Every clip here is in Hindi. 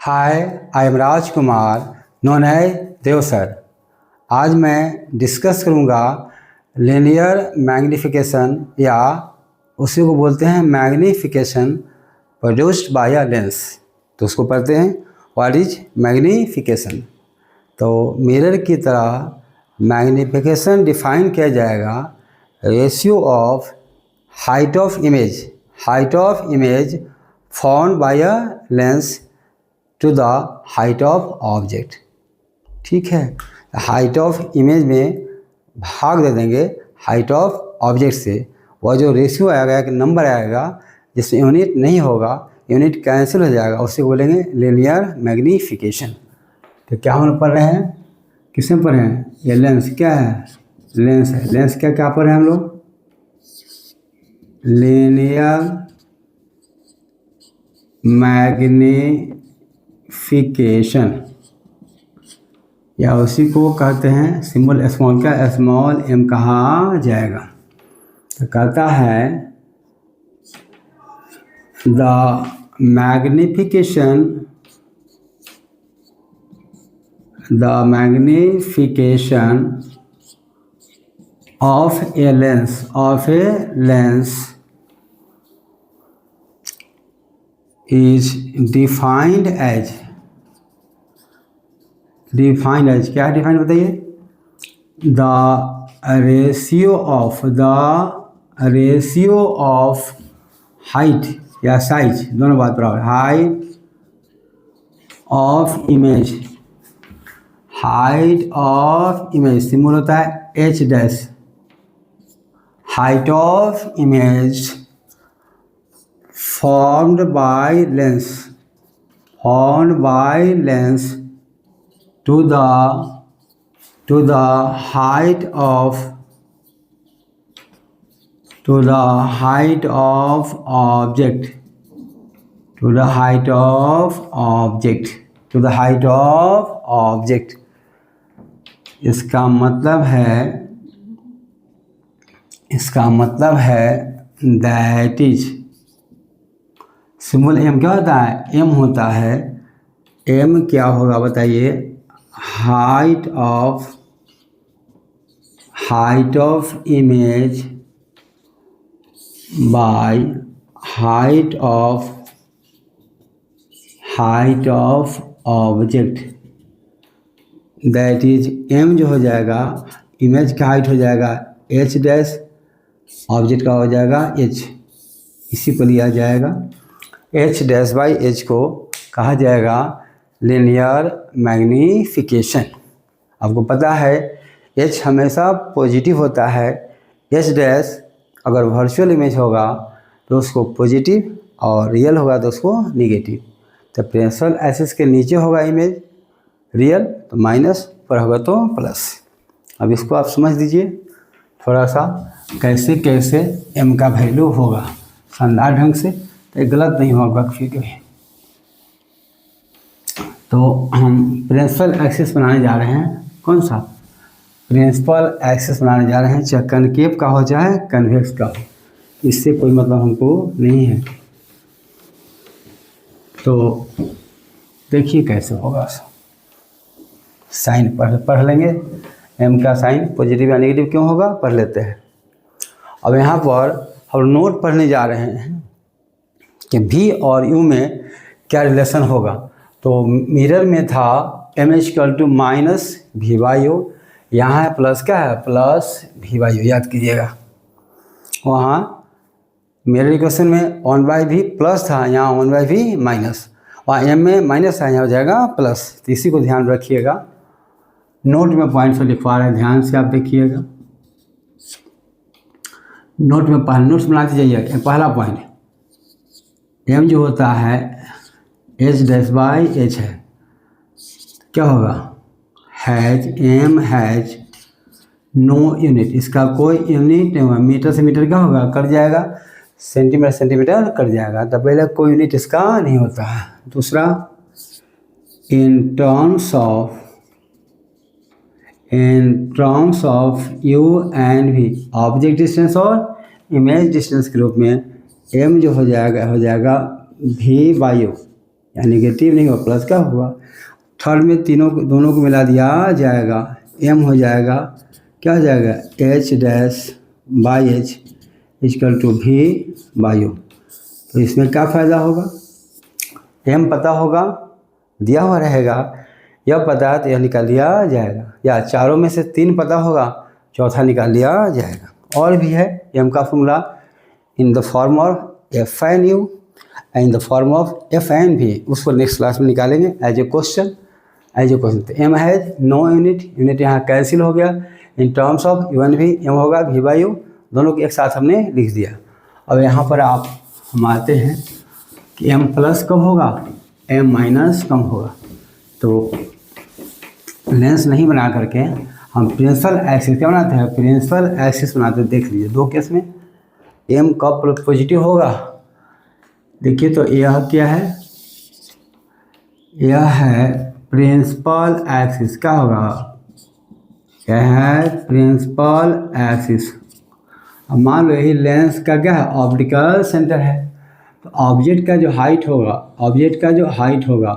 Hi, I am Rajkumar, known है देव सर। आज मैं डिस्कस करूँगा लीनियर मैग्नीफिकेशन या उसी को बोलते हैं magnification produced by a lens. तो उसको पढ़ते हैं, व्हाट इज मैग्नीफिकेशन। तो मिरर की तरह मैग्नीफिकेशन डिफाइन किया जाएगा ratio of height of image found by a lens to the height of object. ठीक है, हाइट ऑफ इमेज में भाग दे देंगे हाइट ऑफ ऑब्जेक्ट से। वह जो रेशियो आएगा, एक नंबर आएगा जिसमें यूनिट नहीं होगा, यूनिट कैंसिल हो जाएगा, उसे बोलेंगे लीनियर मैग्नीफिकेशन। तो क्या हम पढ़ रहे हैं, किससे पढ़ रहे हैं? ये लेंस क्या है? लेंस है। लेंस क्या क्या पढ़ रहे हैं हम लोग? लीनियर मैग्नीफिकेशन या उसी को कहते हैं सिंबल स्मॉल का स्मॉल एम कहा जाएगा। तो कहता है the magnification of a lens is defined as क्या है डिफाइंड बताइए? the ratio of height या साइज, दोनों बात बराबर। हाइट ऑफ इमेज सिंबल होता है H dash. Height of image formed by lens to the height of object। इसका मतलब है that is सिंबल एम क्या होता है? एम होता है। एम क्या होगा बताइए? Height of image by height of object. That is m जो हो जाएगा, इमेज का हाइट हो जाएगा एच डैश, ऑब्जेक्ट का हो जाएगा एच। इसी को लिया जाएगा एच डैश बाई एच को कहा जाएगा लीनियर मैग्नीफिकेशन। आपको पता है एच हमेशा पॉजिटिव होता है। एच डैश अगर वर्चुअल इमेज होगा तो उसको पॉजिटिव और रियल होगा तो उसको निगेटिव। तो प्रिंसिपल एक्सिस के नीचे होगा इमेज रियल तो माइनस, पर होगा तो प्लस। अब इसको आप समझ दीजिए थोड़ा सा कैसे कैसे एम का वैल्यू होगा शानदार ढंग से, तो गलत नहीं होगा फिर कभी। तो हम प्रिंसिपल एक्सिस बनाने जा रहे हैं। कौन सा प्रिंसिपल एक्सिस बनाने जा रहे हैं? चाहे कनकेव का हो चाहे कन्वेक्स का हो, इससे कोई मतलब हमको नहीं है। तो देखिए कैसे होगा। साइन पढ़ लेंगे। एम का साइन पॉजिटिव या नेगेटिव क्यों होगा पढ़ लेते हैं। अब यहाँ पर हम नोट पढ़ने जा रहे हैं कि V और U में क्या रिलेशन होगा। तो मिरर में था m=-v/u, यहाँ है प्लस, क्या है +v/u, याद कीजिएगा। वहाँ मिरर इक्वेशन में 1/v प्लस था, यहाँ 1/v माइनस। वहाँ m में माइनस है, यहाँ हो जाएगा प्लस। तो इसी को ध्यान रखिएगा। नोट में पॉइंट से लिखवा रहे हैं, ध्यान से आप देखिएगा। नोट्स बनाते जाइए। पहला पॉइंट एम जो होता है एच डैश बाई एच है, क्या होगा? एम हैज नो यूनिट, इसका कोई यूनिट नहीं होगा। मीटर से मीटर क्या होगा? कट जाएगा। सेंटीमीटर कट जाएगा। तो पहले कोई यूनिट इसका नहीं होता है। दूसरा in terms of u and v, object distance और इमेज डिस्टेंस के रूप में एम जो हो जाएगा v/u, या नेगेटिव नहीं होगा, प्लस का होगा। थर्ड में दोनों को मिला दिया जाएगा, m हो जाएगा, क्या हो जाएगा, h dash by h equal to v by u। तो इसमें क्या फ़ायदा होगा, m पता होगा, दिया हुआ रहेगा, यह पता है तो यह निकाल लिया जाएगा, या चारों में से 3 पता होगा, चौथा निकाल लिया जाएगा। और भी है m का formula in the form of f and u in the form of f and भी, उसको नेक्स्ट क्लास में निकालेंगे एज ए क्वेश्चन। तो m हैज नो यूनिट यहाँ कैंसिल हो गया, इन टर्म्स ऑफ u भी m होगा v बाई u, दोनों को एक साथ हमने लिख दिया। अब यहाँ पर हम आते हैं कि m प्लस कब होगा, m माइनस कब होगा। तो लेंस नहीं बना करके हम प्रिंसिपल एक्सिस क्या बनाते हैं, प्रिंसिपल एक्सिस बनाते हैं। देख लीजिए 2 केस में m कब पॉजिटिव होगा, देखिए तो यह क्या है, यह है प्रिंसिपल एक्सिस, क्या होगा, यह है प्रिंसिपल एक्सिस। अब मान लो यही लेंस का क्या है, ऑप्टिकल सेंटर है, तो ऑब्जेक्ट का जो हाइट होगा,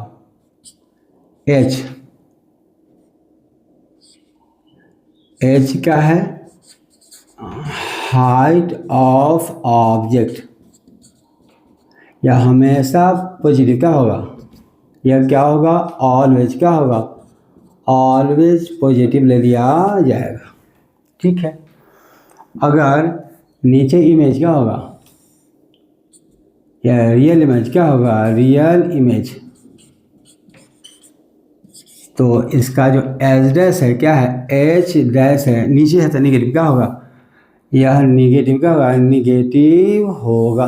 h क्या है, हाइट ऑफ ऑब्जेक्ट, यह हमेशा पॉजिटिव क्या होगा, यह क्या होगा, ऑलवेज क्या होगा, ऑलवेज पॉजिटिव ले लिया जाएगा। ठीक है, अगर नीचे इमेज क्या होगा, या रियल इमेज क्या होगा, रियल इमेज, तो इसका जो एच डैश है क्या है, एच डैश है, नीचे है तो निगेटिव क्या होगा, यह निगेटिव क्या होगा, निगेटिव होगा,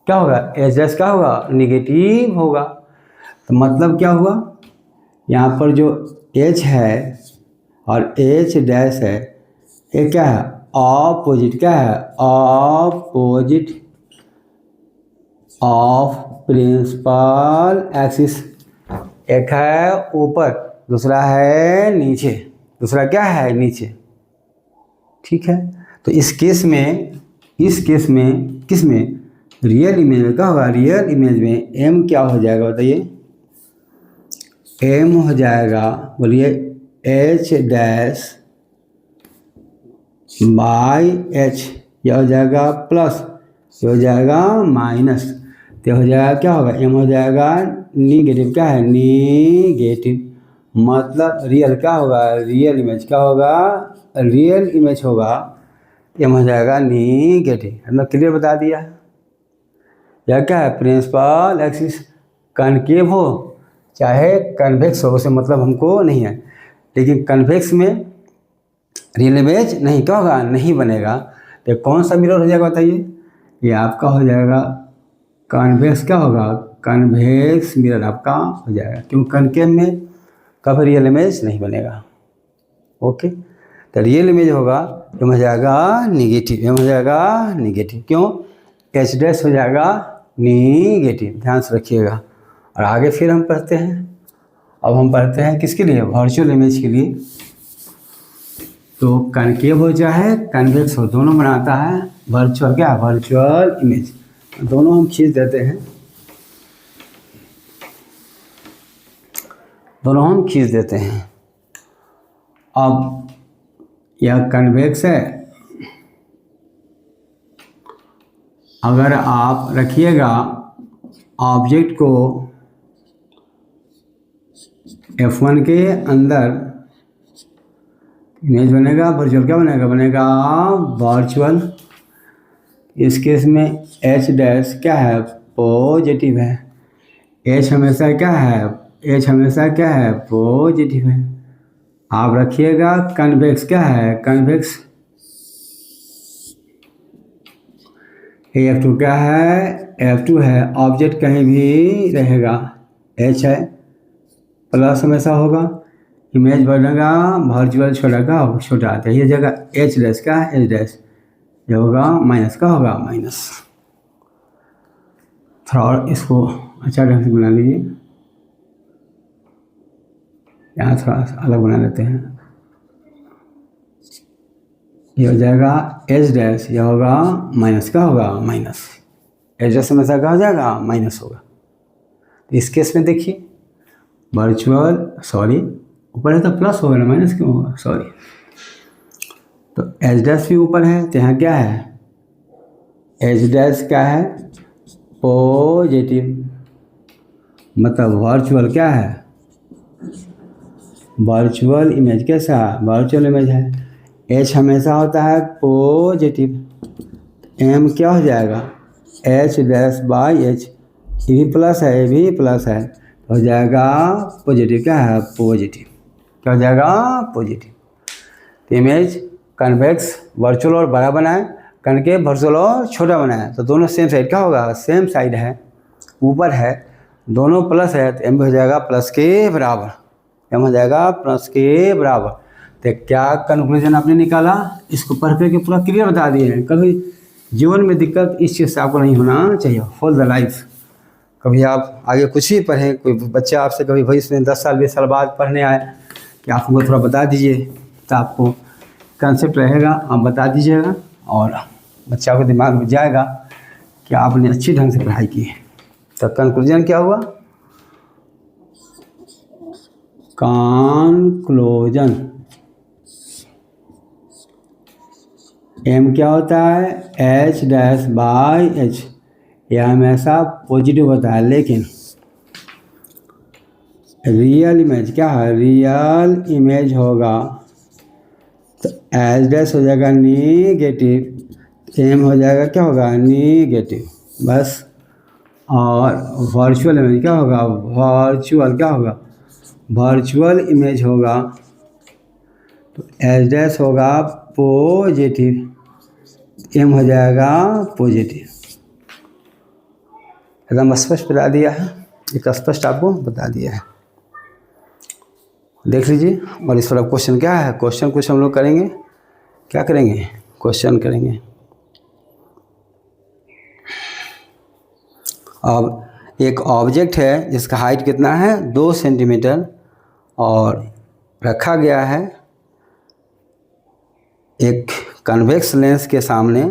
क्या होगा, एच डैश क्या होगा, निगेटिव होगा। तो मतलब क्या हुआ, यहाँ पर जो h है और h डैश है, ये क्या है, ऑपोजिट, क्या है, ऑपोजिट ऑफ प्रिंसिपल एक्सिस। एक है ऊपर, दूसरा है नीचे, दूसरा क्या है, नीचे। ठीक है, तो इस केस में किस में, रियल इमेज में क्या होगा, रियल इमेज में m क्या हो जाएगा बताइए, m हो जाएगा, बोलिए h डैश बाई h, यह हो जाएगा प्लस, यह हो जाएगा माइनस, तो हो जाएगा क्या होगा, m हो जाएगा निगेटिव, क्या है, निगेटिव। मतलब रियल क्या होगा, रियल इमेज क्या होगा, रियल इमेज होगा, m हो जाएगा निगेटिव। हमने क्लियर बता दिया है। यह क्या है, प्रिंसिपल एक्सिस, कनकेव हो चाहे कन्वेक्स हो, उसे मतलब हमको नहीं है, लेकिन कन्वेक्स में रियल इमेज नहीं क्या होगा, नहीं बनेगा। तो कौन सा मिरर हो जाएगा बताइए, ये आपका हो जाएगा कन्वेक्स, क्या होगा, कन्वेक्स मिरर आपका हो जाएगा, क्योंकि कनकेव में कभी रियल इमेज नहीं बनेगा। ओके, तो रियल इमेज होगा तो हो जाएगा निगेटिव, हो जाएगा निगेटिव, क्यों, एच डैश हो जाएगा निगेटिव, ध्यान से रखिएगा। और आगे फिर हम पढ़ते हैं, अब हम पढ़ते हैं किसके लिए, वर्चुअल इमेज के लिए। तो कनकेव हो चाहे कन्वेक्स हो, दोनों बनाता है वर्चुअल, क्या, वर्चुअल इमेज। दोनों हम खींच देते हैं, दोनों हम खींच देते हैं। अब यह कन्वेक्स है, अगर आप रखिएगा ऑब्जेक्ट को F1 के अंदर, इमेज बनेगा वर्चुअल, क्या बनेगा, बनेगा वर्चुअल। इस केस में H डैश क्या है, पॉजिटिव है, H हमेशा क्या है, H हमेशा क्या है, पॉजिटिव है। आप रखिएगा कन्वेक्स, क्या है, कन्वेक्स, F2 क्या है, F2 है, ऑब्जेक्ट कहीं भी रहेगा, H है, प्लस हमेशा होगा, इमेज बनेगा वर्चुअल, छोटा का छोटा आता है, ये जगह H डैश का है, H डैश, ये होगा माइनस, का होगा माइनस। थोड़ा और इसको अच्छा ढंग से बना लीजिए, यहाँ थोड़ा अलग बना लेते हैं, ये हो जाएगा एच डैश, यह होगा माइनस, का होगा माइनस, एच डैश हमेशा क्या हो जाएगा, माइनस होगा। इस केस में देखिए वर्चुअल, सॉरी ऊपर है तो प्लस होगा ना, माइनस क्यों होगा, सॉरी। तो एच डैश भी ऊपर है तो यहाँ क्या है, एच डैश क्या है, पॉजिटिव, मतलब वर्चुअल क्या है, वर्चुअल इमेज कैसा है, वर्चुअल इमेज है। एच हमेशा होता है पॉजिटिव, एम क्या हो जाएगा, एच डैश बाई एच, ये भी प्लस है ये भी प्लस है, तो हो जाएगा पॉजिटिव, क्या है पॉजिटिव, क्या हो जाएगा पॉजिटिव। तो इमेज कन्वेक्स वर्चुअल और बड़ा बनाए, कनकेव वर्चुअल और छोटा बनाए, तो दोनों सेम साइड क्या होगा, सेम साइड है, ऊपर है, दोनों प्लस है, तो एम हो जाएगा प्लस के बराबर, एम हो जाएगा प्लस के बराबर। तो क्या कंक्लूजन आपने निकाला, इसको पढ़ के पूरा क्लियर बता दिए हैं। कभी जीवन में दिक्कत इस चीज़ से आपको नहीं होना चाहिए फॉर द लाइफ। कभी आप आगे कुछ भी पढ़ें, कोई बच्चा आपसे कभी भविष्य में 10 साल 20 साल बाद पढ़ने आए कि आप हमको थोड़ा बता दीजिए, तो आपको कंसेप्ट रहेगा, आप बता दीजिएगा और बच्चा को दिमाग में जाएगा कि आपने अच्छी ढंग से पढ़ाई की है। तो कंक्लूजन क्या हुआ, कंक्लूजन एम क्या होता है, एच डैश बाई एच, यह हमेशा पॉजिटिव होता है, लेकिन रियल इमेज क्या है, रियल इमेज होगा तो एच डैश हो जाएगा नेगेटिव, एम हो जाएगा क्या होगा नेगेटिव, बस। और वर्चुअल इमेज क्या होगा, वर्चुअल क्या होगा, वर्चुअल इमेज होगा तो एच डैश होगा पॉजिटिव, एम हो जाएगा पॉजिटिव। एकदम स्पष्ट बता दिया है, एक स्पष्ट आपको बता दिया है, देख लीजिए। और इस पर अब क्वेश्चन क्या है, क्वेश्चन कुछ हम लोग करेंगे, क्या करेंगे, क्वेश्चन करेंगे। अब एक ऑब्जेक्ट है जिसका हाइट कितना है 2 सेंटीमीटर और रखा गया है एक कन्वेक्स लेंस के सामने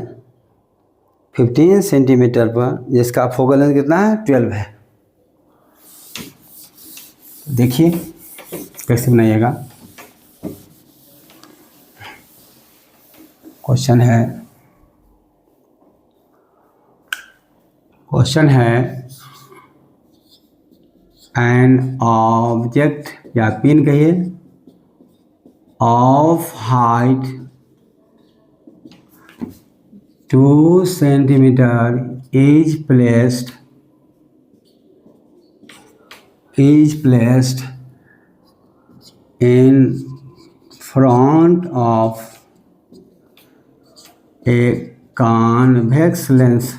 15 सेंटीमीटर पर, जिसका फोकल लेंथ कितना है 12 है। देखिए कैसे बनाइएगा, क्वेश्चन है एन ऑब्जेक्ट या पिन कहिए of height 2 centimetre is placed in front of a convex lens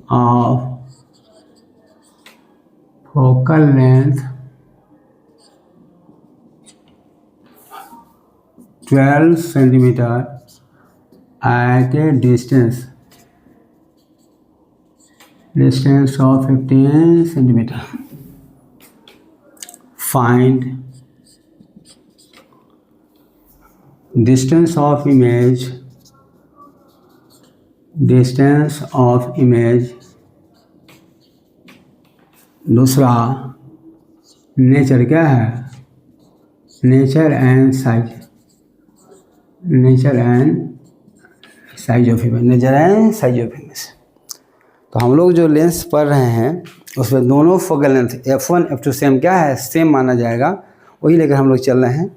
of focal length 12 centimeter at a distance of 15 centimeter. Find distance of image दूसरा नेचर क्या है, nature and size of image. तो हम लोग जो लेंस पढ़ रहे हैं उसमें दोनों focal length f1 f2 same क्या है, सेम माना जाएगा, वही लेकर हम लोग चल रहे हैं।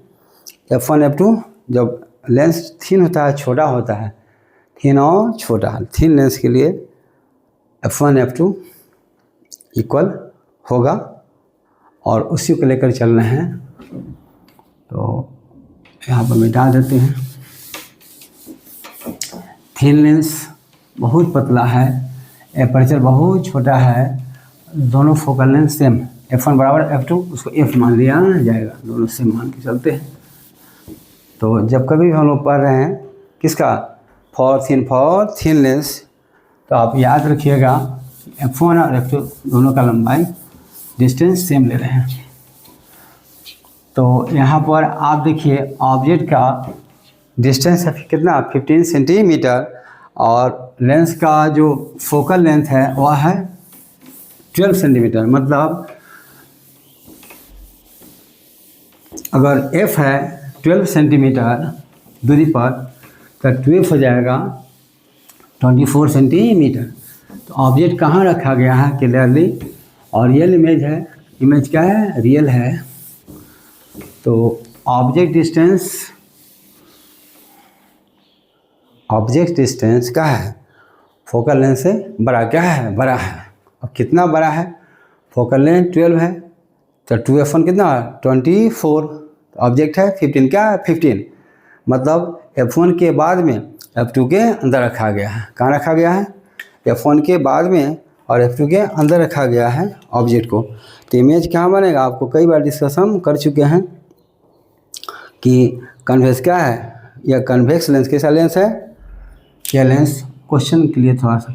f1 f2 जब लेंस थिन होता है, छोटा होता है, थिन और छोटा, थिन लेंस के लिए f1 f2 इक्वल होगा और उसी को लेकर चल रहे हैं। तो यहाँ पर मिटा देते हैं। थिन लेंस बहुत पतला है, एपर्चर बहुत छोटा है, दोनों फोकल लेंथ सेम, f1 बराबर f2, उसको f मान लिया जाएगा, दोनों सेम मान के चलते हैं। तो जब कभी भी हम लोग पढ़ रहे हैं किसका, फॉर थिन लेंस, तो आप याद रखिएगा f1 और f2 दोनों का लंबाई डिस्टेंस सेम ले रहे हैं। तो यहाँ पर आप देखिए ऑब्जेक्ट का डिस्टेंस है कितना, 15 सेंटीमीटर और लेंस का जो फोकल लेंथ है वह है 12 सेंटीमीटर। मतलब अगर f है 12 सेंटीमीटर दूरी पर तो 12 हो जाएगा 24 सेंटीमीटर। तो ऑब्जेक्ट कहाँ रखा गया है क्लियरली, और रियल इमेज है। इमेज क्या है, रियल है। तो ऑब्जेक्ट डिस्टेंस क्या है, फोकल लेंथ से बड़ा क्या है, बड़ा है। अब कितना बड़ा है, फोकल लेंथ 12 है तो 2f1 कितना 24, ऑब्जेक्ट है 15, क्या है 15। मतलब f1 के बाद में f2 के अंदर रखा गया है। कहाँ रखा गया है, f1 के बाद में और f2 के अंदर रखा गया है ऑब्जेक्ट को। तो इमेज कहाँ बनेगा, आपको कई बार डिस्कशन कर चुके हैं कि कन्वेक्स क्या है, यह कन्वेक्स लेंस कैसा लेंस है, यह लेंस क्वेश्चन के लिए थोड़ा सा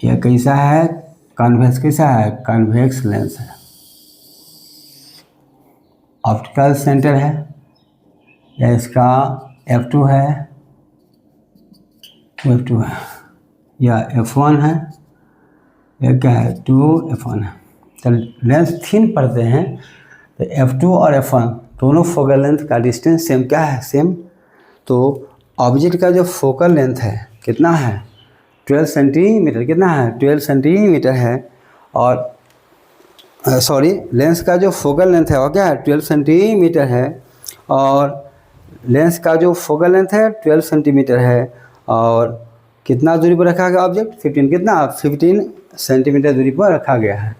यह कैसा है, कन्वेक्स कैसा है, कन्वेक्स लेंस है। ऑप्टिकल सेंटर है, या इसका f2 है, f2 है, या f1 है, यह क्या है 2f1 है। तो लेंस थिन पड़ते हैं तो f2 और f1 दोनों फोकल लेंथ का डिस्टेंस सेम क्या है, सेम। तो ऑब्जेक्ट का जो फोकल लेंथ है कितना है 12 सेंटीमीटर, कितना है 12 सेंटीमीटर है। और सॉरी, लेंस का जो फोकल लेंथ है वो क्या है 12 सेंटीमीटर है। और लेंस का जो फोकल लेंथ है 12 सेंटीमीटर है। और कितना दूरी पर रखा गया ऑब्जेक्ट 15, कितना 15 सेंटीमीटर दूरी पर रखा गया है।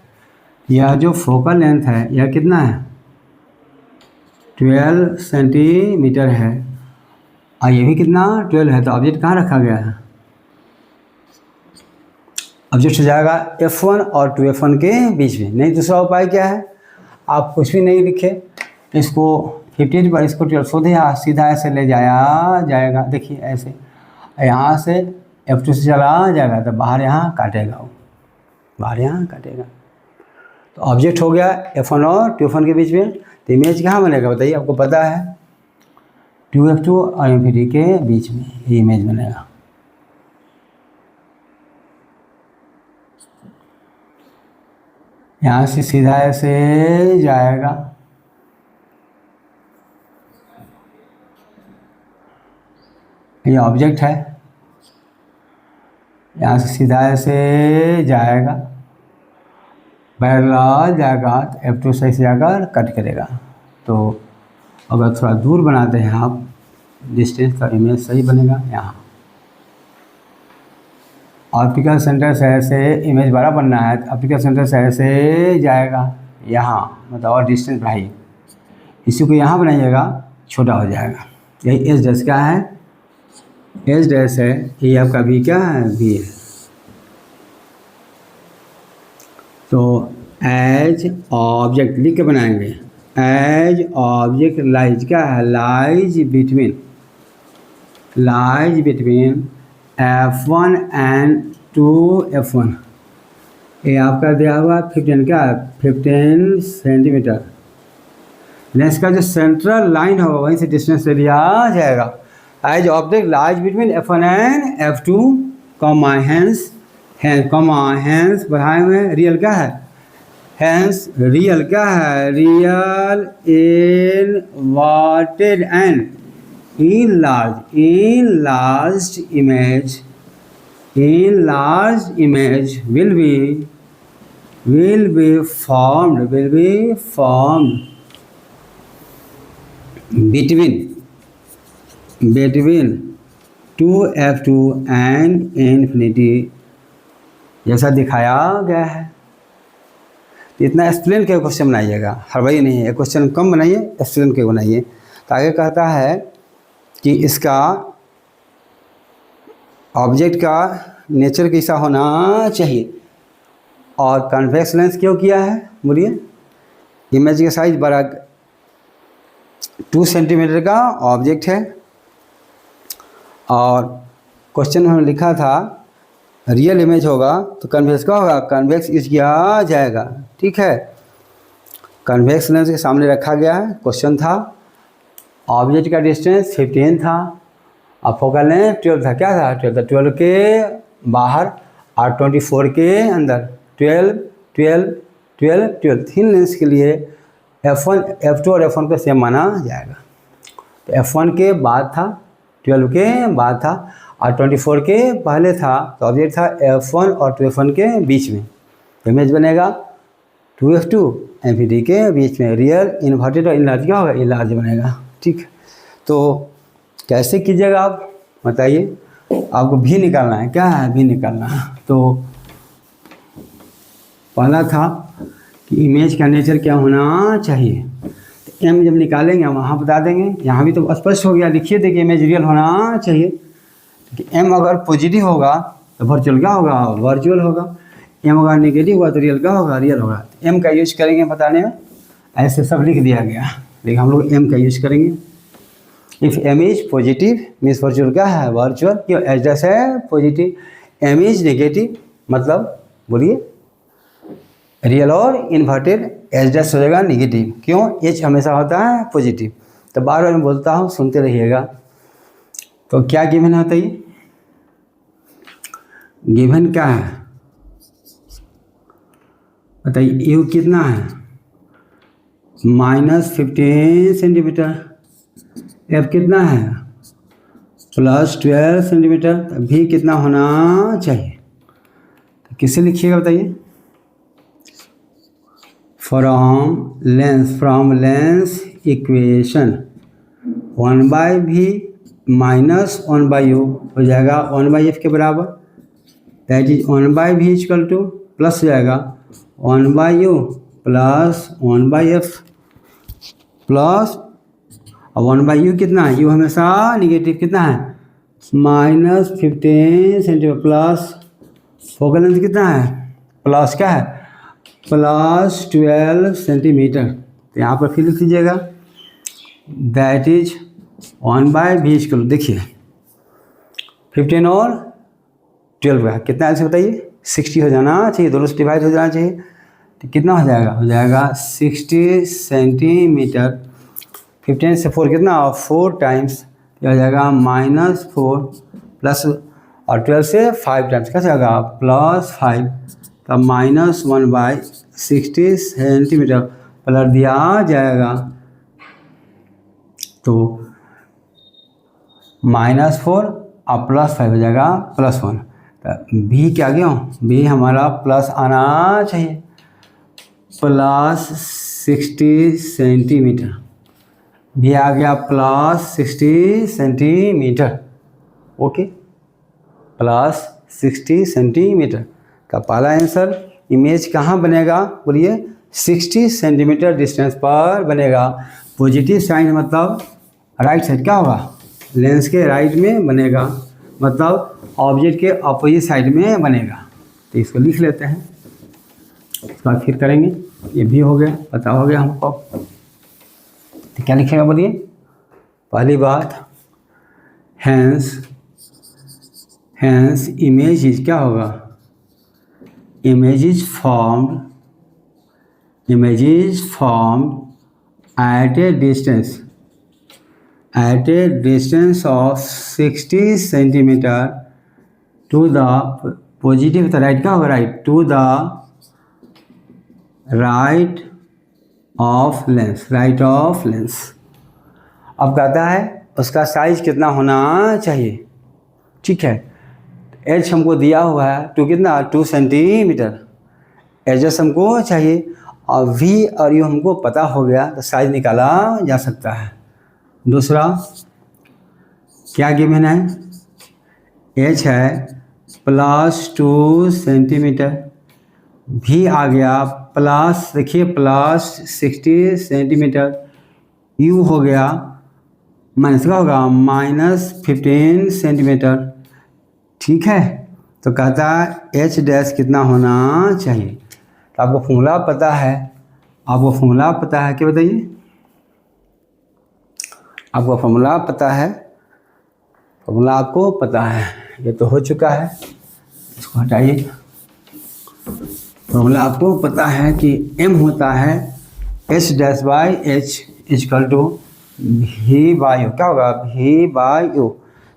यह जो फोकल लेंथ है यह कितना है 12 सेंटीमीटर है, और ये भी कितना 12 है। तो ऑब्जेक्ट कहाँ रखा गया है, ऑब्जेक्ट हो जाएगा f1 और 2f1 के बीच में। नहीं, दूसरा उपाय क्या है, आप कुछ भी नहीं लिखे, इसको 15 पर इसको 12 सोधे सीधा ऐसे ले जाया जाएगा। देखिए ऐसे यहाँ से f2 से चला जाएगा तो बाहर यहाँ काटेगा, वो बाहर यहाँ काटेगा। तो ऑब्जेक्ट हो गया f1 और 2f1 के बीच में। तो इमेज कहाँ बनेगा बताइए, आपको पता है 2f2 और इंफिनिटी के बीच में ये इमेज बनेगा। यहाँ से सीधा ऐसे जाएगा, ये ऑब्जेक्ट है, यहाँ से सीधा ऐसे जाएगा, पैरेलल जाएगा तो f2 सही से जाकर कट करेगा। तो अगर थोड़ा दूर बनाते हैं आप डिस्टेंस का इमेज सही बनेगा। यहाँ ऑप्टिकल सेंटर से ऐसे इमेज बड़ा बनना है, ऑप्टिकल सेंटर से ऐसे जाएगा यहाँ, मतलब और डिस्टेंस बढ़ाइए, इसी को यहाँ बनाइएगा छोटा हो जाएगा। यही एच डैश क्या है, एच डैश है, ये आपका भी क्या है, भी है। तो एज ऑब्जेक्ट लिख के बनाएंगे, एज ऑब्जेक्ट लाइज क्या है, lies between f1 and 2f1। ये आपका दिया हुआ 15 क्या है 15 सेंटीमीटर। लेंस का जो सेंट्रल लाइन होगा वहीं से डिस्टेंस ले लिया जाएगा। As object lies between f1 and f2 comma hence बढ़ाए हुए रियल क्या है, हैंस रियल क्या है, real inverted and enlarged image will be formed between 2f2 and infinity, जैसा दिखाया गया है। तो इतना एक्सप्लेन के क्वेश्चन बनाइएगा, हड़बड़ी नहीं है, क्वेश्चन कम बनाइए, एक्सप्लेन के बनाइए। तो आगे कहता है कि इसका ऑब्जेक्ट का नेचर कैसा होना चाहिए, और कन्वेक्स लेंस क्यों किया है बोलिए। इमेज का साइज बड़ा 2 सेंटीमीटर का ऑब्जेक्ट है, और क्वेश्चन में लिखा था रियल इमेज होगा तो कन्वेक्स का होगा, कन्वेक्स यूज किया जाएगा। ठीक है, कन्वेक्स लेंस के सामने रखा गया है, क्वेश्चन था, ऑब्जेक्ट का डिस्टेंस 15 था, अब फोकल लेंथ 12 था, क्या था 12 था, 12 के बाहर और 24 के अंदर, 12 12 12 12 3 लेंस के लिए F1 F2 और F1 को सेम माना जाएगा। तो F1 के बाद था, 12 के बाद था और 24 के पहले था, तो ऑब्जेक्ट था F1 और 2F1 के बीच में, तो इमेज बनेगा 2F2 MPD के बीच में, रियल इन्वर्टेड और इनलार्ज क्या होगा, इनलार्ज बनेगा। ठीक, तो कैसे कीजिएगा आप बताइए, आपको भी निकालना है, क्या है भी निकालना है। तो पहला था कि इमेज का नेचर क्या होना चाहिए, तो एम जब निकालेंगे वहाँ बता देंगे, यहाँ भी तो स्पष्ट हो गया, लिखिए देखिए इमेज रियल होना चाहिए, कि एम अगर पॉजिटिव होगा तो वर्चुअल क्या होगा, वर्चुअल होगा, एम अगर नेगेटिव होगा तो रियल क्या होगा, रियल होगा। तो एम का यूज करेंगे बताने में, ऐसे सब लिख दिया गया, लेकिन हम लोग एम का यूज करेंगे। If m is positive means virtual क्या है, वर्चुअल, क्यों एच है पॉजिटिव, एम इज नेगेटिव मतलब बोलिए रियल और इन्वर्टेड, एच हो जाएगा नेगेटिव, क्यों एच हमेशा होता है पॉजिटिव। तो बार बार मैं बोलता हूँ, सुनते रहिएगा। तो क्या गिवन होता है, गिवन क्या है बताइए, यू कितना है -15 सेंटीमीटर, एफ कितना है +12 सेंटीमीटर, भी कितना होना चाहिए, तो किससे लिखिएगा बताइए, from lens equation 1/v -1/u हो जाएगा 1/f के बराबर, that is 1/v equal two plus हो जाएगा 1/u प्लस 1/f प्लस, और 1/u कितना है, u हमेशा निगेटिव कितना है -15 सेंटीमीटर, प्लस फोकल लेंथ कितना है, प्लस क्या है +12 सेंटीमीटर। तो यहाँ पर फिर लिख लीजिएगा दैट इज 1/v इक्वल, देखिए 15 और 12 का कितना ऐसे बताइए 60 हो जाना चाहिए, दोनों से डिवाइड हो जाना चाहिए, तो कितना हो जाएगा 60 सेंटीमीटर, 15 से 4 कितना 4 टाइम्स, क्या हो जाएगा -4 प्लस, और 12 से 5 टाइम्स कैसे होगा +5, तब -1/60 सेंटीमीटर प्लस दिया जाएगा, तो -4 और +5 हो जाएगा +1, तो बी क्या गया, बी हमारा प्लस आना चाहिए, +60 सेंटीमीटर, बी आ गया +60 सेंटीमीटर, ओके +60 सेंटीमीटर का पहला आंसर। इमेज कहाँ बनेगा बोलिए 60 सेंटीमीटर डिस्टेंस पर बनेगा, पॉजिटिव साइन मतलब राइट साइड क्या होगा, लेंस के राइट में बनेगा, मतलब ऑब्जेक्ट के अपोजिट साइड में बनेगा। तो इसको लिख लेते हैं, उसके बाद फिर करेंगे, ये भी हो गया, पता हो गया हमको। तो क्या लिखेगा बोलिए, पहली बात हैंस इमेज इज क्या होगा, image is formed at a distance of 60 centimetre to the positive, तो राइट क्या होगा, right to the right of lens. अब कहता है उसका साइज कितना होना चाहिए, ठीक है, एच हमको दिया हुआ है 2 कितना 2 सेंटीमीटर, एच हमको चाहिए, और वी और यू हमको पता हो गया, तो साइज निकाला जा सकता है। दूसरा क्या गिवन है, एच है +2 सेंटीमीटर, भी आ गया प्लस, देखिए +60 सेंटीमीटर, यू हो गया माइनस का होगा -15 सेंटीमीटर, ठीक है। तो कहता है एच डैश कितना होना चाहिए, तो आपको फॉर्मूला पता है, क्या बताइए, आपको फॉर्मूला पता है, आपको पता है, ये तो हो चुका है, इसको हटाइए। फॉर्मूला आपको पता है कि m होता है h डैश/h इक्वल टू v/u, क्या होगा v/u,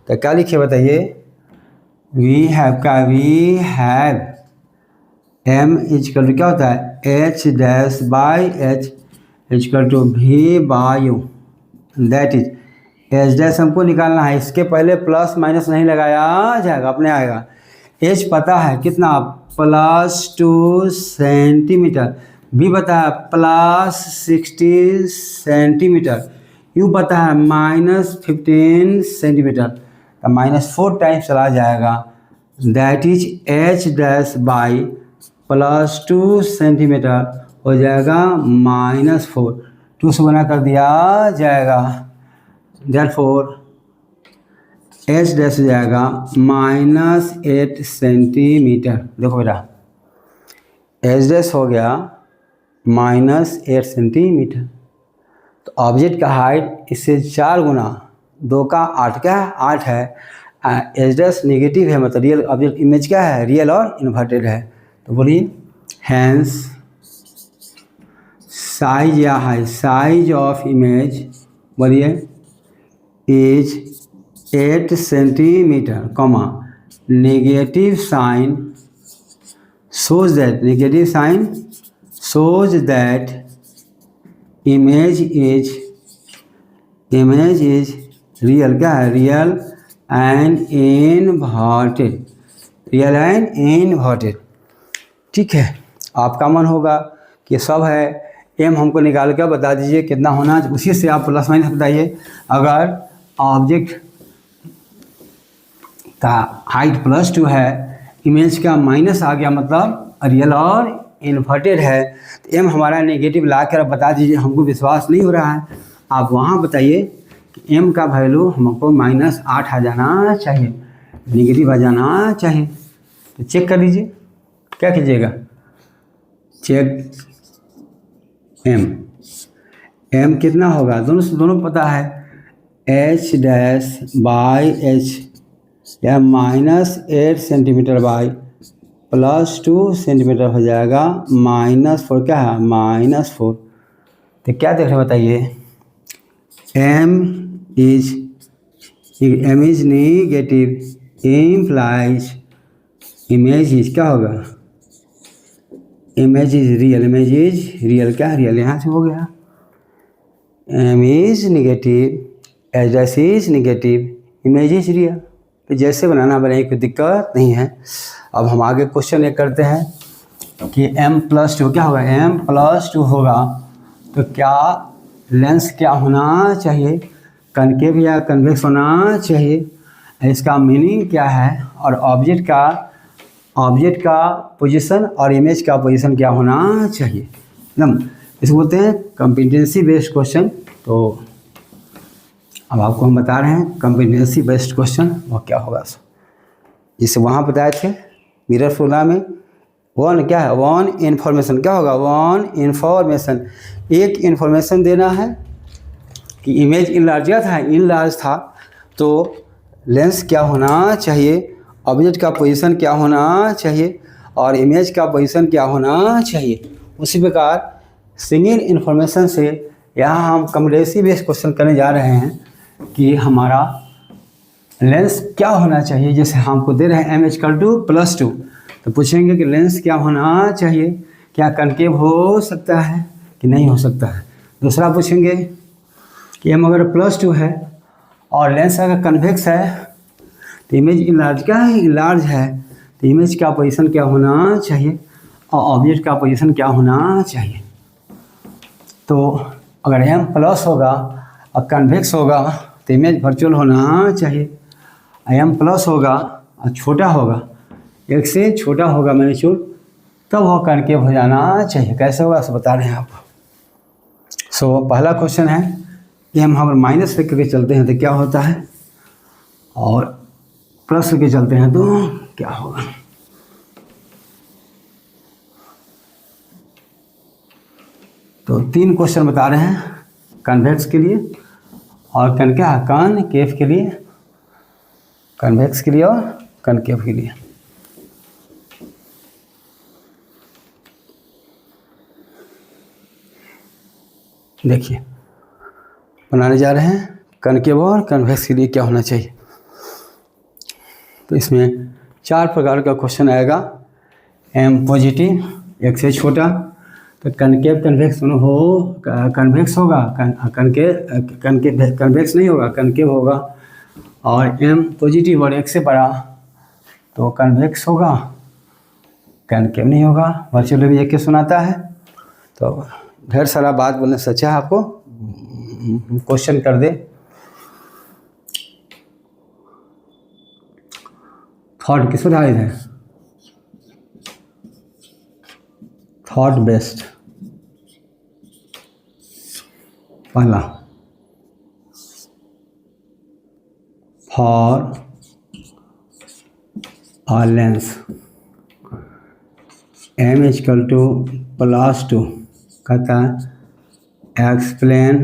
तो क्या लिखे बताइए, we have m equal to क्या होता है h dash by h equal to v by u, that is h dash हमको निकालना है, इसके पहले प्लस माइनस नहीं लगाया जाएगा, अपने आएगा। h पता है कितना, +2 सेंटीमीटर, v पता है +60 सेंटीमीटर, u पता है -15 सेंटीमीटर, तो -4 टाइम्स चला जाएगा, that is h dash by +2 centimetre हो जाएगा -4, 2 से गुना कर दिया जाएगा, देयरफॉर h डैश हो जाएगा -8 सेंटीमीटर। देखो बेटा h डैश हो गया -8 सेंटीमीटर, तो ऑब्जेक्ट का हाइट इससे 4 गुना, 2 का 8 क्या है 8 है, h डैश नेगेटिव है, मतलब रियल ऑब्जेक्ट इमेज क्या है, रियल और इन्वर्टेड है। तो बोलिए हैंस साइज या है, साइज ऑफ इमेज बोलिए is 8 centimetre, comma negative sign shows that, negative sign shows that image is real, क्या है real and inverted, real and inverted. ठीक है, आपका मन होगा कि सब है, m हमको निकाल कर बता दीजिए कितना होना, उसी से आप प्लस माइनस बताइए। अगर ऑब्जेक्ट का हाइट +2 है, इमेज का माइनस आ गया, मतलब रियल और इन्वर्टेड है, तो m हमारा नेगेटिव ला कर बता दीजिए, हमको विश्वास नहीं हो रहा है, आप वहाँ बताइए कि m का वैल्यू हमको -8 आ जाना चाहिए, नेगेटिव आ जाना चाहिए। तो चेक कर लीजिए, क्या कीजिएगा, चेक m कितना होगा, दोनों पता है, h डैश बाई h या -8 सेंटीमीटर बाई +2 सेंटीमीटर हो जाएगा -4, क्या है -4। तो क्या देख रहे हैं बताइए, m is negative implies image is क्या होगा, इमेज इज रियल, क्या रियल, यहाँ से हो गया, m is negative h dash is negative image is real. तो जैसे बनाना बनाइए, कोई दिक्कत नहीं है। अब हम आगे क्वेश्चन ये करते हैं कि m+2 क्या होगा, m+2 होगा तो क्या लेंस क्या होना चाहिए, कनकेव या कन्वेक्स होना चाहिए, इसका मीनिंग क्या है, और ऑब्जेक्ट का पोजीशन और इमेज का पोजीशन क्या होना चाहिए, एकदम इसको बोलते हैं कॉम्पिटेंसी बेस्ड क्वेश्चन। तो अब आपको हम बता रहे हैं कॉम्पिटेंसी बेस्ड क्वेश्चन वो क्या होगा, जिसे वहाँ बताए थे मिरर फॉर्मूला में, वन क्या है, वन इन्फॉर्मेशन, क्या होगा वन इन्फॉर्मेशन, एक इन्फॉर्मेशन देना है कि इमेज इनलार्ज था तो लेंस क्या होना चाहिए, ऑब्जेक्ट का पोजीशन क्या होना चाहिए और इमेज का पोजीशन क्या होना चाहिए। उसी प्रकार सिंगल इन्फॉर्मेशन से यहाँ हम कॉम्पिटेंसी बेस्ड क्वेश्चन करने जा रहे हैं कि हमारा लेंस क्या होना चाहिए। जैसे हमको दे रहे हैं m=+2 तो पूछेंगे कि लेंस क्या होना चाहिए, क्या कनकेव हो सकता है कि नहीं हो सकता है। दूसरा पूछेंगे कि m अगर +2 है और लेंस अगर कन्वेक्स है तो इमेज इनलार्ज है तो इमेज का पोजीशन क्या होना चाहिए और ऑब्जेक्ट का पोजीशन क्या होना चाहिए। तो अगर m+ होगा और कन्वेक्स होगा तो इमेज वर्चुअल होना चाहिए, m+ होगा और छोटा होगा, एक से छोटा होगा मैग्नीट्यूड, तब वो कनकेव हो जाना चाहिए। कैसे होगा सब बता रहे हैं आपको। सो पहला क्वेश्चन है कि हम अगर माइनस लेकर के चलते हैं तो क्या होता है और प्लस लेके चलते हैं तो क्या होगा। तो 3 क्वेश्चन बता रहे हैं कन्वेक्स के लिए और कनकेव के लिए, कन्वेक्स के लिए और कनकेव के लिए। देखिए बनाने जा रहे हैं कनकेव और कन्वेक्स के लिए क्या होना चाहिए। तो इसमें 4 प्रकार का क्वेश्चन आएगा। एम पॉजिटिव, एक से छोटा, तो कनकेव कन्वेक्स हो, कन्वेक्स होगा, कन्वेक्स नहीं होगा, कनकेव होगा। और एम पॉजिटिव और एक से बड़ा तो कन्वेक्स होगा, कनकेव नहीं होगा। वर्चुअल भी एक के सुनाता है। तो ढेर सारा बात बोलने से अच्छा है आपको क्वेश्चन कर दे। थॉट किस पर आधारित है? Thought based. पहला, for a length m equal to +2 कहता है explain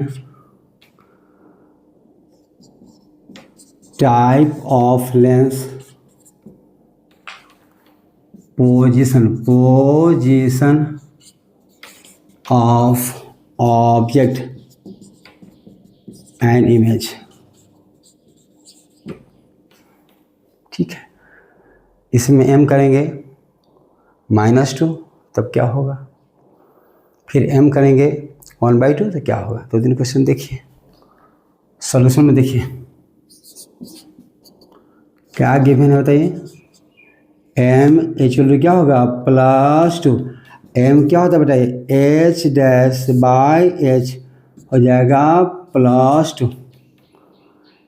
type of lens, position of object and image. ठीक है, इसमें m करेंगे -2 तब क्या होगा, फिर m करेंगे 1/2 तो क्या होगा। तो 2 क्वेश्चन देखिए, सॉल्यूशन में देखिए क्या गिवन है बताइए। m इक्वल टू क्या होगा +2, m क्या होता है बताइए h'/h हो जाएगा +2।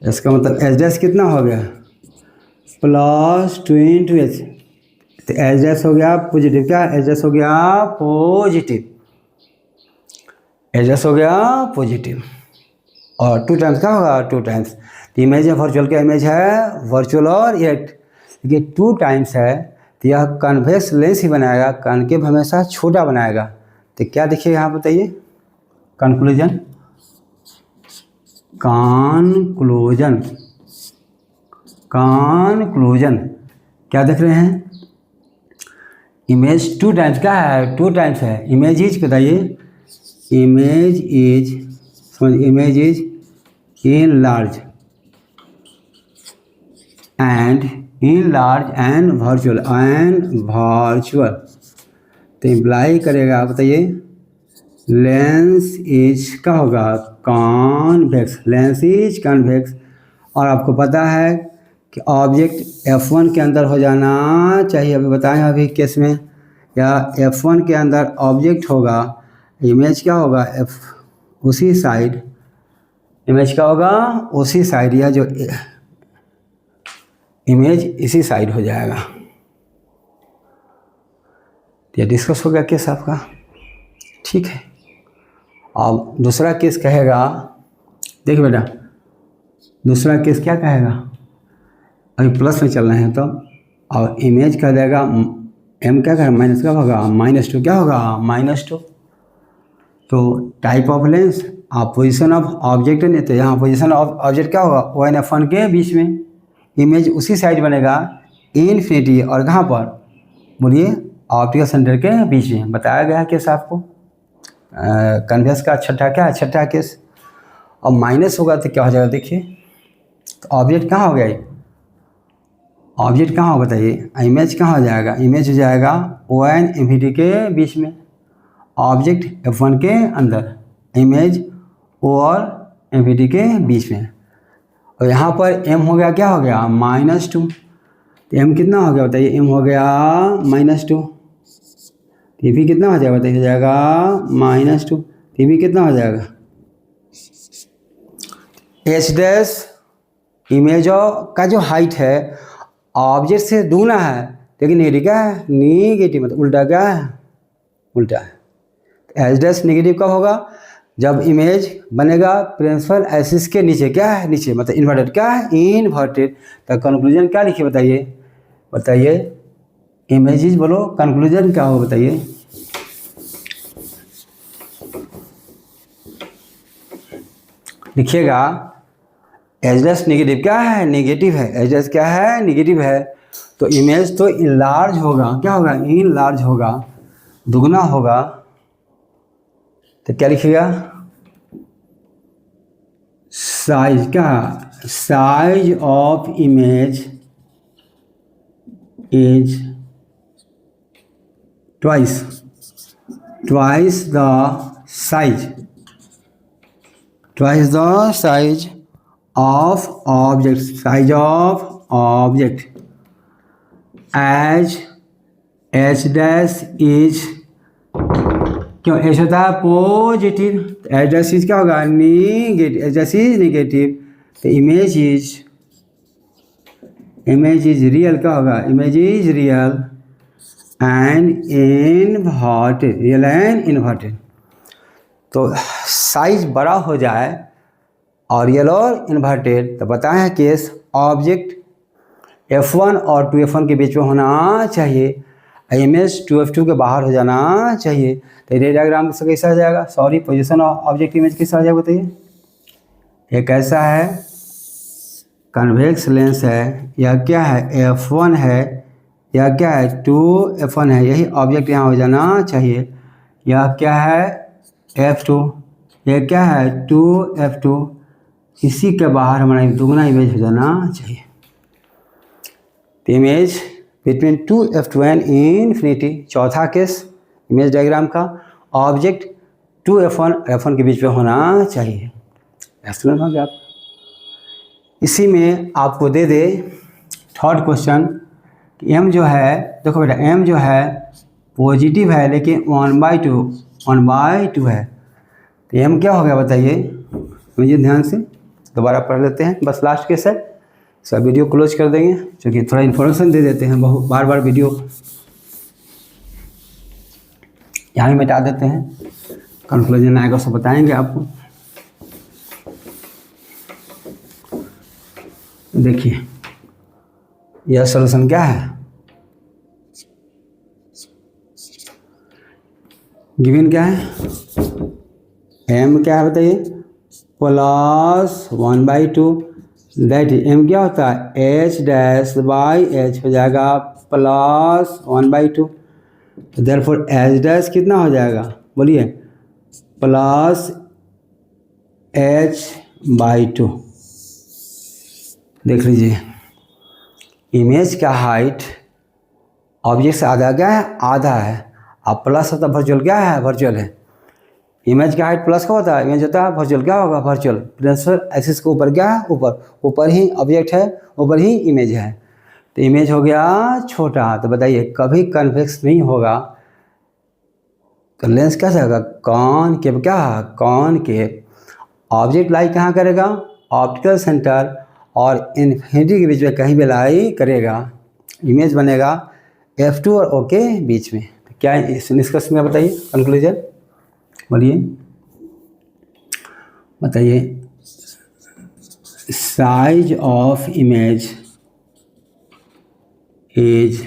इसका मतलब h' कितना हो गया +2 × h, तो h' हो गया पॉजिटिव। क्या h' हो गया पॉजिटिव, h' हो गया पॉजिटिव। और 2 टाइम्स क्या होगा 2 टाइम्स, तो इमेज है वर्चुअल, का इमेज है वर्चुअल और ये 2 टाइम्स है, तो यह कन्वेक्स लेंस ही बनाएगा, कनकेव हमेशा छोटा बनाएगा। तो क्या देखिए यहाँ बताइए कंक्लूजन, कंक्लूजन क्या देख रहे हैं, इमेज 2 टाइम्स क्या है 2 टाइम्स है, इमेज इज बताइए, image is in large and virtual तो इम्प्लाई करेगा बताइए लेंस इज क्या होगा कॉन्वेक्स, लेंस इज कॉन्वेक्स। और आपको पता है कि ऑब्जेक्ट F1 के अंदर हो जाना चाहिए, अभी बताएं अभी केस में, या F1 के अंदर ऑब्जेक्ट होगा, इमेज क्या होगा उसी साइड, इमेज क्या होगा उसी साइड, या जो इमेज इसी साइड हो जाएगा। ये डिस्कस हो गया केस आपका, ठीक है। अब दूसरा केस कहेगा, देखिए बेटा दूसरा केस क्या कहेगा, अभी प्लस में चल रहे हैं तो, और इमेज कह देगा m क्या कहेगा माइनस क्या होगा -2, क्या होगा -2। तो टाइप ऑफ लेंस, आप पोजीशन ऑफ ऑब्जेक्ट नहीं, तो यहाँ पोजीशन ऑफ ऑब्जेक्ट क्या होगा O1 के बीच में, इमेज उसी साइड बनेगा इनफिनिटी, और कहाँ पर बोलिए ऑप्टिकल सेंटर के बीच में। बताया गया केस आपको, कन्वेक्स का छठा क्या है, छठा केस। और माइनस होगा तो क्या हो जाएगा देखिए, तो ऑब्जेक्ट कहाँ हो गया, ऑब्जेक्ट कहाँ हो बताइए, इमेज कहाँ हो जाएगा, इमेज हो जाएगा O1 इन्फिनिटी के बीच में, ऑब्जेक्ट F1 के अंदर, इमेज O और इन्फिनिटी के बीच में। और यहाँ पर m हो गया क्या हो गया -2, तो m कितना हो गया बताइए, m हो गया -2, ये भी कितना हो जाएगा बताइए, हो जाएगा -2, ये भी कितना हो जाएगा h' इमेज का जो हाइट है ऑब्जेक्ट से दूना है, लेकिन नेगेटिव क्या है, नेगेटिव मतलब उल्टा क्या है, उल्टा है। h' नेगेटिव कब होगा, जब इमेज बनेगा प्रिंसिपल एक्सिस के नीचे, क्या है नीचे मतलब इन्वर्टेड, क्या है इन्वर्टेड। तो कंक्लूजन क्या लिखिए बताइए इमेजेस बोलो, कंक्लूजन क्या हो बताइए, लिखिएगा h' नेगेटिव क्या है, नेगेटिव है, h' क्या है नेगेटिव है, तो इमेज तो इनलार्ज होगा, क्या होगा इनलार्ज होगा, दुगना होगा। तो क्या लिखिएगा साइज, क्या size of image is twice the size of object as h dash is, क्यों एच होता है पॉजिटिव, एच डैश इज क्या होगा negative, H dash is negative, तो इमेज इज रियल क्या होगा, image is real and inverted, तो साइज बड़ा हो जाए और रियल और इन्वर्टेड, तो बताएं केस ऑब्जेक्ट F1 और 2F1 के बीच में होना चाहिए, इमेज 2F2 के बाहर हो जाना चाहिए, तो ये डायग्राम से कैसा आ जाएगा, sorry position of object image कैसा आ जाएगा बताइए। एक ऐसा है कन्वेक्स लेंस है, यह क्या है F1 है, यह क्या है 2F1 है, यही ऑब्जेक्ट यहाँ हो जाना चाहिए। यह क्या है F2, यह क्या है 2F2, इसी के बाहर हमारा दुगना इमेज हो जाना चाहिए। तो image between 2F2 and infinity, चौथा केस इमेज डायग्राम का ऑब्जेक्ट 2F1 F1 के बीच में होना चाहिए। एक्सप्लेन हो गया आप। इसी में आपको दे दे थर्ड क्वेश्चन, m जो है, देखो बेटा m जो है पॉजिटिव है लेकिन 1/2 है, तो m क्या हो गया बताइए, मुझे ध्यान से दोबारा पढ़ लेते हैं, बस लास्ट केस है, सब वीडियो क्लोज कर देंगे क्योंकि थोड़ा इन्फॉर्मेशन दे देते हैं, बहुत बार वीडियो यहाँ ही मिटा देते हैं, कंक्लूजन आएगा सब बताएंगे आपको। देखिए यह सॉल्यूशन क्या है, गिवन क्या है, m क्या है बताइए प्लस 1/2, दैट m क्या होता है h डैश बाई h हो जाएगा प्लस 1/2, देयरफॉर h डैश कितना हो जाएगा बोलिए प्लस h/2। देख लीजिए इमेज का हाइट ऑब्जेक्ट से आधा है, अब प्लस होता है वर्चुअल क्या है, वर्चुअल है, इमेज का हाइट प्लस का होता है, इमेज होता है वर्चुअल क्या होगा, वर्चुअल प्रिंसिपल एक्सिस के ऊपर क्या है, ऊपर ही ऑब्जेक्ट है, ऊपर ही इमेज है, तो इमेज हो गया छोटा, तो बताइए कभी कन्वेक्स नहीं होगा, तो लेंस कैसा होगा कॉनकेव, क्या कॉनकेव, ऑब्जेक्ट लाई कहाँ करेगा ऑप्टिकल सेंटर और इन्फिनिटी के बीच में कहीं भी लाई करेगा, इमेज बनेगा F2 और O के बीच में। तो क्या इस निष्कर्ष में बताइए कंक्लूजन बोलिए, बताइए size of image is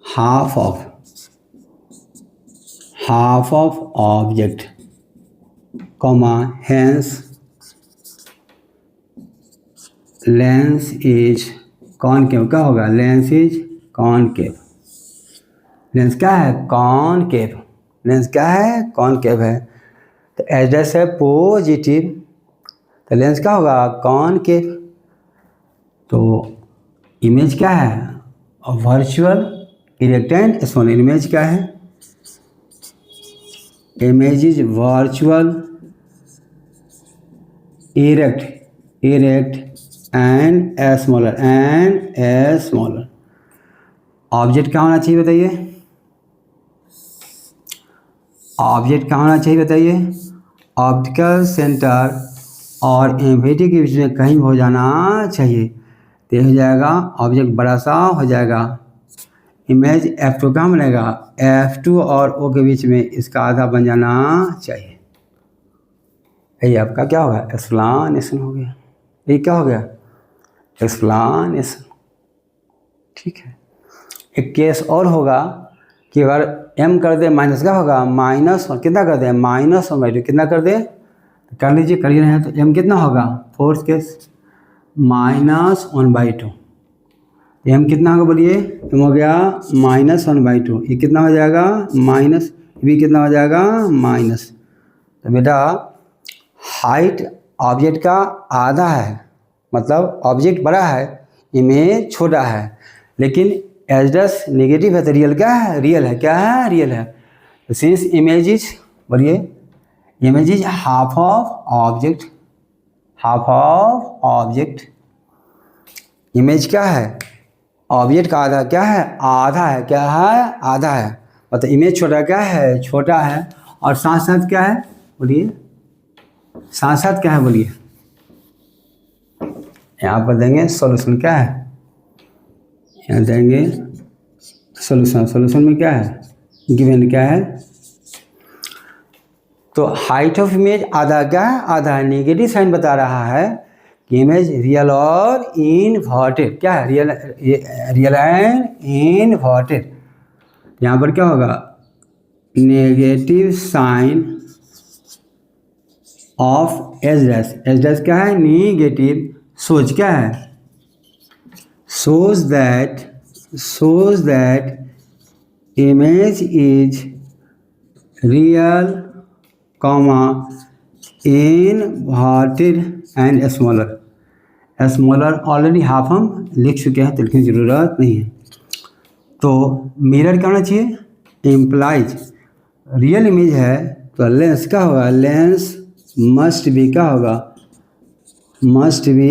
half of object comma hence lens is concave, क्या होगा लेंस इज कॉनकेव, लेंस क्या है कॉनकेव, लेंस क्या है कॉनकेव है, तो एच डैश है पॉजिटिव, तो लेंस क्या होगा कॉनकेव, तो इमेज क्या है virtual erect and small, image क्या है image is virtual erect and smaller object क्या होना चाहिए बताइए, ऑब्जेक्ट क्या होना चाहिए बताइए, ऑप्टिकल सेंटर और इन्फिनिटी के बीच में कहीं हो जाना चाहिए, तो हो जाएगा ऑब्जेक्ट बड़ा सा हो जाएगा, इमेज F2 कहाँ बनेगा F2 और O के बीच में इसका आधा बन जाना चाहिए, यही आपका क्या होगा एक्सप्लेनेशन हो गया, ये क्या हो गया एक्सप्लेनेशन। ठीक है, एक केस और होगा कि अगर m कर दे माइनस क्या होगा माइनस, और कितना कर दे -1/2, कितना कर दे कर लीजिए, कर ही रहे हैं, तो m कितना होगा फोर्थ केस -1/2, m कितना होगा बोलिए, m हो गया -1/2, ये कितना हो जाएगा माइनस, भी कितना हो जाएगा माइनस, तो बेटा हाइट ऑब्जेक्ट का आधा है, मतलब ऑब्जेक्ट बड़ा है, इमेज छोटा है, लेकिन एच डैश नेगेटिव है तो रियल क्या है, रियल है, क्या है, रियल है। तो सिंस इमेज इज, बोलिए, image is half of object, half of object, image क्या है, ऑब्जेक्ट का आधा क्या है, आधा है, क्या है, आधा है। मतलब इमेज छोटा क्या है, छोटा है, और साथ साथ क्या है, बोलिए, साथ साथ क्या है, बोलिए, यहाँ पर देंगे सॉल्यूशन क्या है, यहाँ देंगे सॉल्यूशन, सॉल्यूशन में क्या है, गिवन क्या है। तो हाइट ऑफ इमेज आधा क्या है, आधा है। नेगेटिव साइन बता रहा है कि इमेज रियल और इनवर्टेड, क्या है, रियल, रियल एंड इनवर्टेड। यहाँ पर क्या होगा, negative sign of h dash, h dash क्या है, नेगेटिव, सोच क्या है, shows that image is real, comma, inverted and smaller, smaller already half हम लिख चुके हैं तो लिखने की ज़रूरत नहीं है। तो मिरर क्या होना चाहिए, इम्प्लाइज, रियल इमेज है तो लेंस क्या होगा, लेंस मस्ट बी क्या होगा, must be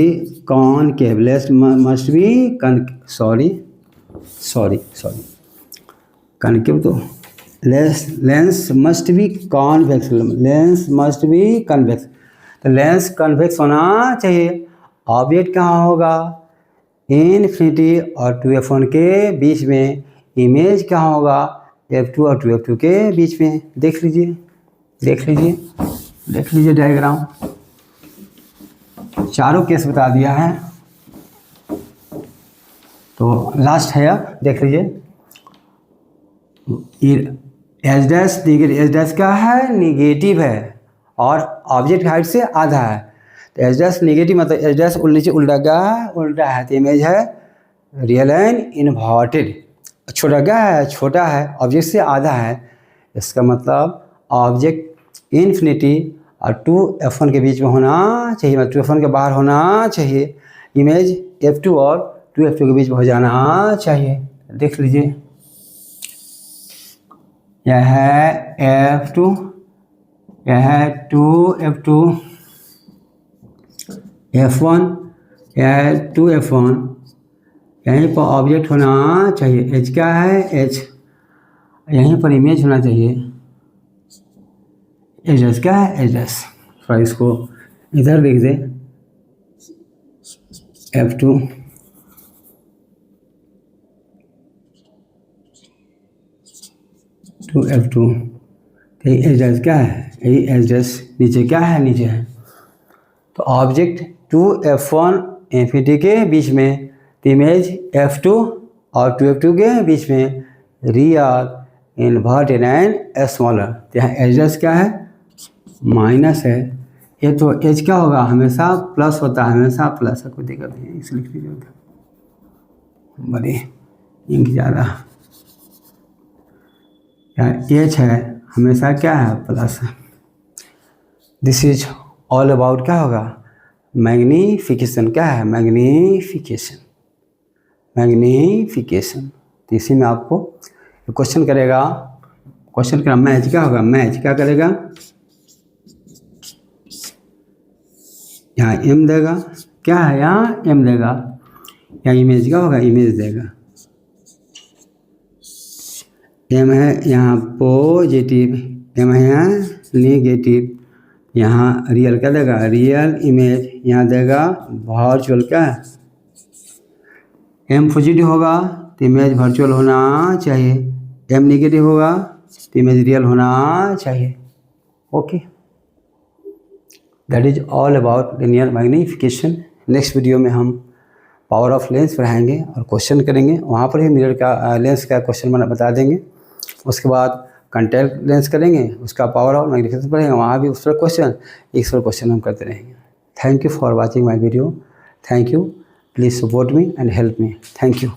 concave, lens must be concave, तो lens must be convex, lens must be convex, तो लेंस कन्वेक्स होना चाहिए। ऑब्जेक्ट कहाँ होगा, इनफिनिटी और 2f1 के बीच में, इमेज कहाँ होगा, f2 और 2f2 के बीच में। देख लीजिए, देख लीजिए, देख लीजिए डायग्राम, चारों केस बता दिया है। तो लास्ट है, अब देख लीजिए, H dash negative, H dash क्या है, नेगेटिव है और ऑब्जेक्ट हाइट से आधा है। तो एच डैश नेगेटिव मतलब एच डैश नीचे उल्टा क्या है, उल्टा है, तो इमेज है रियल एंड इनवर्टेड। छोटा क्या है, छोटा है, ऑब्जेक्ट से आधा है, इसका मतलब ऑब्जेक्ट इन्फिनिटी और 2f1 के बीच में होना चाहिए, मतलब 2f1 के बाहर होना चाहिए, इमेज f2 और 2f2 के बीच में हो जाना चाहिए। देख लीजिए, यह है f2, यह है 2f2, f1, यह है 2f1, यहीं पर ऑब्जेक्ट होना चाहिए, h क्या है, h, यहीं पर इमेज होना चाहिए, एच डैश क्या है, एच डैश, थोड़ा इसको इधर लिख दे, f2, टू f2, तो एच डैश क्या है, यही एच डैश, नीचे क्या है, नीचे है। तो ऑब्जेक्ट 2f1 इन्फिनिटी के बीच में, तो इमेज f2 और 2f2 के बीच में, रियल, इनवर्टेड एंड स्मॉलर। तो यहाँ एच डैश क्या है, माइनस है, ये तो एच क्या होगा, हमेशा प्लस होता है, हमेशा प्लस है, कोई दिक्कत नहीं है, इसे लिख लीजिए, बड़े इंक ज़्यादा, एच है हमेशा क्या है, प्लस है। दिस इज ऑल अबाउट क्या होगा, मैग्नीफिकेशन, क्या है, मैग्नीफिकेशन, मैग्नीफिकेशन। तो इसी में आपको क्वेश्चन करेगा, क्वेश्चन करेगा मैच क्या होगा, मैच क्या करेगा, यहाँ m देगा, क्या है, यहाँ m देगा, यहाँ इमेज क्या होगा, इमेज देगा, m है यहाँ पॉजिटिव, m है यहाँ नेगेटिव, यहाँ रियल क्या देगा, रियल इमेज, यहाँ देगा वर्चुअल, क्या है, m पॉजिटिव होगा तो इमेज वर्चुअल होना चाहिए, m नेगेटिव होगा तो इमेज रियल होना चाहिए। Okay, that is all about linear magnification. Next video में हम पावर ऑफ लेंस पढ़ाएंगे और क्वेश्चन करेंगे, वहाँ पर ही मिरर का लेंस का क्वेश्चन बता देंगे। उसके बाद कॉन्टैक्ट लेंस करेंगे, उसका पावर ऑफ मैग्नीफिकेशन पढ़ेंगे, वहाँ भी उस पर क्वेश्चन, एक पर क्वेश्चन हम करते रहेंगे। Thank you for watching my video, thank you, please support me and help me, thank you.